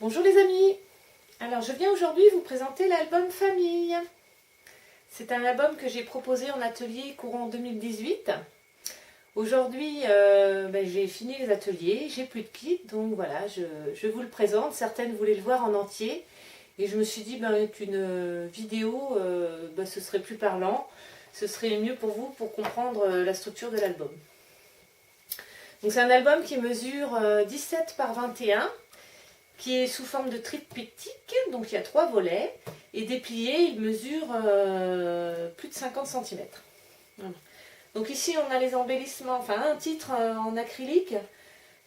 Bonjour les amis. Alors je viens aujourd'hui vous présenter l'album Famille. C'est un album que j'ai proposé en atelier courant 2018. Aujourd'hui j'ai fini les ateliers, j'ai plus de kit, donc voilà, je vous le présente. Certaines voulaient le voir en entier et je me suis dit qu'une vidéo ce serait plus parlant, ce serait mieux pour vous pour comprendre la structure de l'album. Donc c'est un album qui mesure 17 par 21, qui est sous forme de triptyque, donc il y a 3 volets, et déplié, il mesure plus de 50 cm. Voilà. Donc ici on a les embellissements, enfin un titre en acrylique,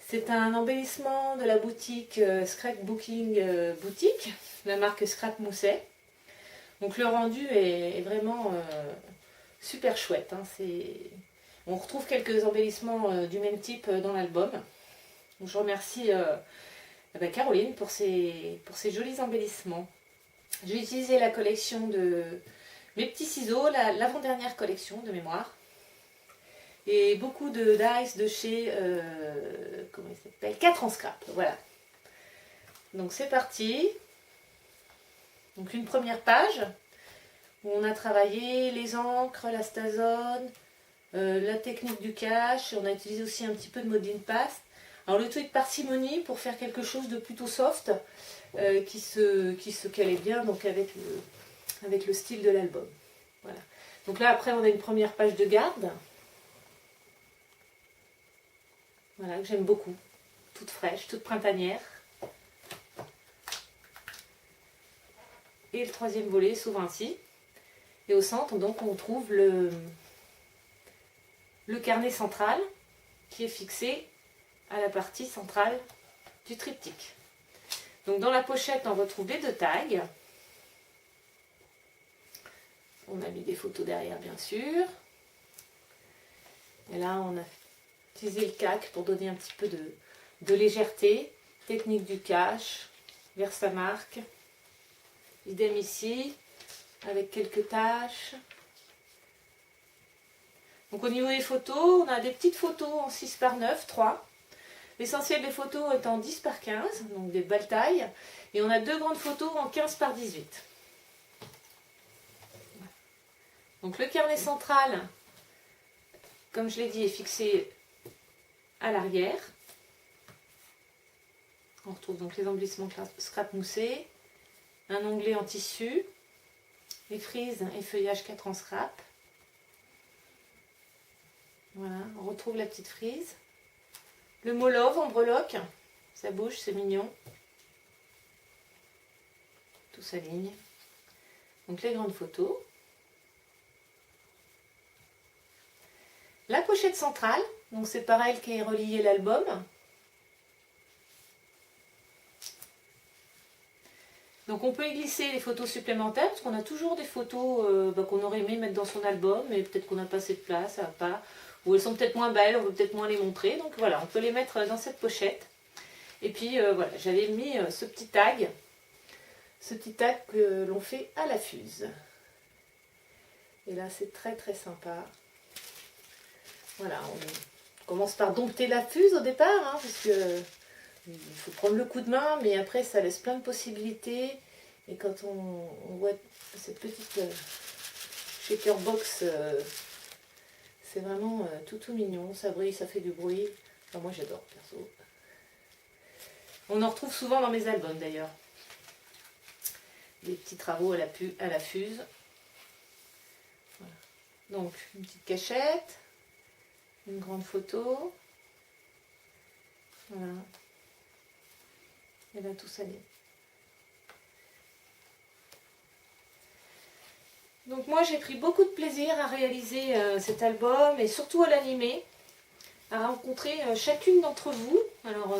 c'est un embellissement de la boutique Scrapbooking Boutique, la marque Scrap Mousset. Donc le rendu est vraiment super chouette, hein. On retrouve quelques embellissements du même type dans l'album. Je remercie Caroline pour ses jolis embellissements. J'ai utilisé la collection de mes petits ciseaux, l'avant-dernière collection de mémoire. Et beaucoup de dice de chez comment il s'appelle, 4 en scrap. Voilà. Donc c'est parti. Donc une première page où on a travaillé les encres, la stazone, la technique du cache. On a utilisé aussi un petit peu de modeling paste. Alors le tout avec parcimonie pour faire quelque chose de plutôt soft qui se calait bien donc avec le style de l'album. Voilà. Donc là après on a une première page de garde. Voilà, que j'aime beaucoup. Toute fraîche, toute printanière. Et le troisième volet s'ouvre ainsi. Et au centre donc on trouve le carnet central qui est fixé à la partie centrale du triptyque. Donc dans la pochette, on retrouve les 2 tags. On a mis des photos derrière, bien sûr. Et là, on a utilisé le cac pour donner un petit peu de légèreté. Technique du cache, vers sa marque. Idem ici, avec quelques taches. Donc au niveau des photos, on a des petites photos en 6 par 9, 3. L'essentiel des photos est en 10 par 15, donc des belles tailles. Et on a 2 grandes photos en 15 par 18. Donc le carnet central, comme je l'ai dit, est fixé à l'arrière. On retrouve donc les embellissements scrap moussé, un onglet en tissu, les frises et feuillages 4 en scrap. Voilà, on retrouve la petite frise. Le mot love en breloque, ça bouge, c'est mignon. Tout s'aligne. Donc les grandes photos. La pochette centrale, donc c'est par elle qu'est relié l'album. Donc on peut y glisser les photos supplémentaires, parce qu'on a toujours des photos qu'on aurait aimé mettre dans son album, mais peut-être qu'on n'a pas assez de place, ça va pas. Ou elles sont peut-être moins belles, on veut peut-être moins les montrer. Donc voilà, on peut les mettre dans cette pochette. Et puis voilà, j'avais mis ce petit tag que l'on fait à la fuse. Et là, c'est très très sympa. Voilà, on commence par dompter la fuse au départ, hein, parce que il faut prendre le coup de main, mais après ça laisse plein de possibilités. Et quand on voit cette petite shaker box, c'est vraiment tout mignon, ça brille, ça fait du bruit. Enfin, moi j'adore perso. On en retrouve souvent dans mes albums d'ailleurs. Des petits travaux à la fuse. Voilà. Donc une petite cachette, une grande photo. Voilà. Et là tout ça. Donc moi j'ai pris beaucoup de plaisir à réaliser cet album et surtout à l'animer, à rencontrer chacune d'entre vous. Alors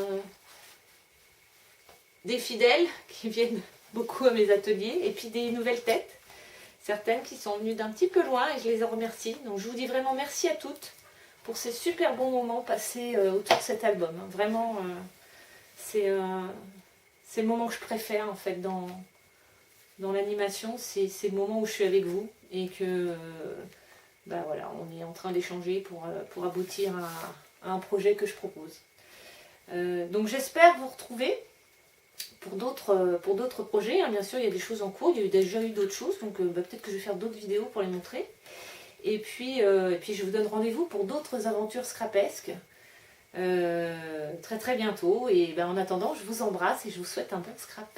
des fidèles qui viennent beaucoup à mes ateliers et puis des nouvelles têtes, certaines qui sont venues d'un petit peu loin et je les en remercie. Donc je vous dis vraiment merci à toutes pour ces super bons moments passés autour de cet album. Vraiment c'est le moment que je préfère en fait dans l'animation, c'est le moment où je suis avec vous et que voilà, on est en train d'échanger pour aboutir à un projet que je propose. Donc j'espère vous retrouver pour d'autres projets. Hein. Bien sûr, il y a des choses en cours, il y a déjà eu d'autres choses, donc peut-être que je vais faire d'autres vidéos pour les montrer. Et puis je vous donne rendez-vous pour d'autres aventures scrapesques très très bientôt. Et en attendant, je vous embrasse et je vous souhaite un bon scrap.